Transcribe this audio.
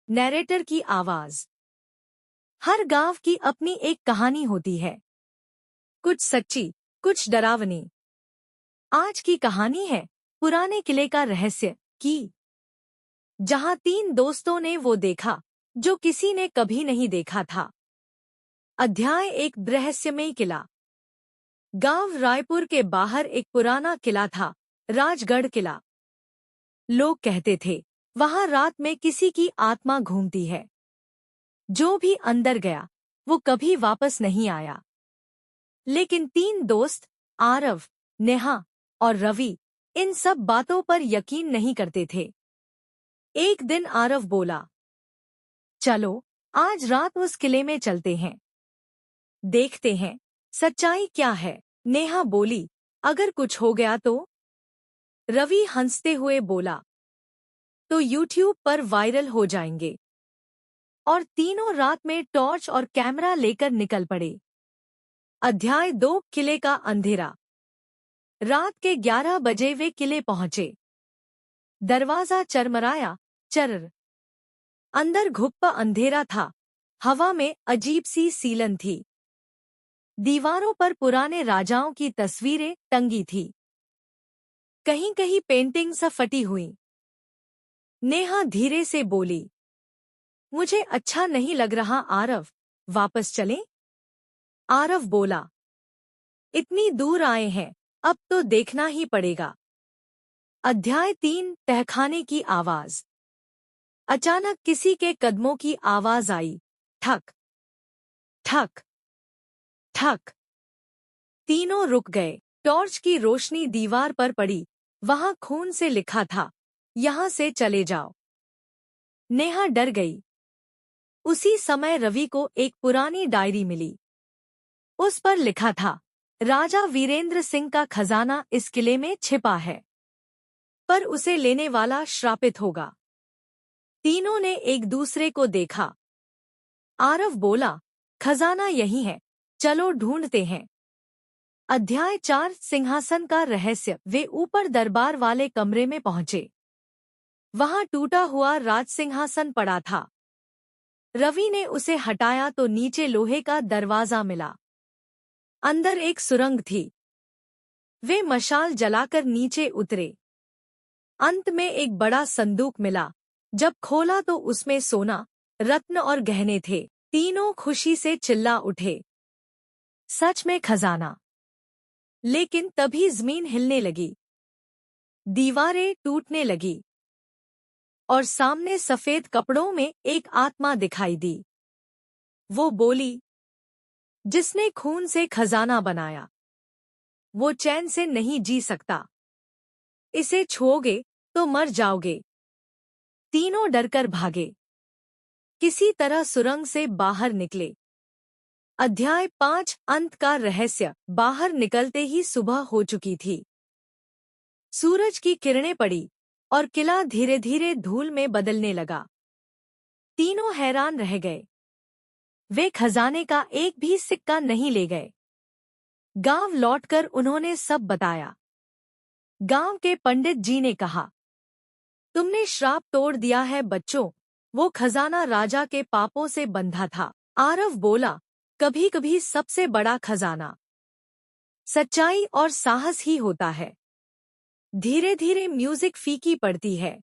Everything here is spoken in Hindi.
नैरेटर की आवाज। हर गांव की अपनी एक कहानी होती है, कुछ सच्ची, कुछ डरावनी। आज की कहानी है पुराने किले का रहस्य की, जहां 3 दोस्तों ने वो देखा जो किसी ने कभी नहीं देखा था। अध्याय 1, रहस्यमय किला। गांव रायपुर के बाहर एक पुराना किला था, राजगढ़ किला। लोग कहते थे वहां रात में किसी की आत्मा घूमती है। जो भी अंदर गया वो कभी वापस नहीं आया। लेकिन 3 दोस्त, आरव, नेहा और रवि, इन सब बातों पर यकीन नहीं करते थे। एक दिन आरव बोला, चलो आज रात उस किले में चलते हैं, देखते हैं सच्चाई क्या है। नेहा बोली, अगर कुछ हो गया तो? रवि हंसते हुए बोला, तो यूट्यूब पर वायरल हो जाएंगे। और तीनों रात में टॉर्च और कैमरा लेकर निकल पड़े। अध्याय 2, किले का अंधेरा। रात के 11 बजे वे किले पहुंचे। दरवाजा चरमराया, चर्र। अंदर घुप्पा अंधेरा था, हवा में अजीब सी सीलन थी। दीवारों पर पुराने राजाओं की तस्वीरें टंगी थी, कहीं कहीं पेंटिंग सा फटी हुई। नेहा धीरे से बोली, मुझे अच्छा नहीं लग रहा आरव, वापस चलें? आरव बोला, इतनी दूर आए हैं, अब तो देखना ही पड़ेगा। अध्याय 3, तहखाने की आवाज। अचानक किसी के कदमों की आवाज आई, ठक ठक ठक। तीनों रुक गए। टॉर्च की रोशनी दीवार पर पड़ी, वहां खून से लिखा था, यहां से चले जाओ। नेहा डर गई। उसी समय रवि को एक पुरानी डायरी मिली। उस पर लिखा था, राजा वीरेंद्र सिंह का खजाना इस किले में छिपा है, पर उसे लेने वाला श्रापित होगा। तीनों ने एक दूसरे को देखा। आरव बोला, खजाना यही है, चलो ढूंढते हैं। अध्याय 4, सिंहासन का रहस्य। वे ऊपर दरबार वाले कमरे में पहुंचे। वहां टूटा हुआ राजसिंहासन पड़ा था। रवि ने उसे हटाया तो नीचे लोहे का दरवाजा मिला। अंदर एक सुरंग थी। वे मशाल जलाकर नीचे उतरे। अंत में एक बड़ा संदूक मिला। जब खोला तो उसमें सोना, रत्न और गहने थे। तीनों खुशी से चिल्ला उठे, सच में खजाना। लेकिन तभी जमीन हिलने लगी, दीवारें टूटने लगी और सामने सफेद कपड़ों में एक आत्मा दिखाई दी। वो बोली, जिसने खून से खजाना बनाया वो चैन से नहीं जी सकता। इसे छुओगे तो मर जाओगे। तीनों डरकर भागे, किसी तरह सुरंग से बाहर निकले। अध्याय 5, अंत का रहस्य। बाहर निकलते ही सुबह हो चुकी थी। सूरज की किरणें पड़ी और किला धीरे धीरे धूल में बदलने लगा। तीनों हैरान रह गए। वे खजाने का एक भी सिक्का नहीं ले गए। गांव लौटकर उन्होंने सब बताया। गांव के पंडित जी ने कहा, तुमने श्राप तोड़ दिया है बच्चों, वो खजाना राजा के पापों से बंधा था। आरव बोला, कभी कभी सबसे बड़ा खजाना सच्चाई और साहस ही होता है। धीरे धीरे म्यूजिक फीकी पड़ती है।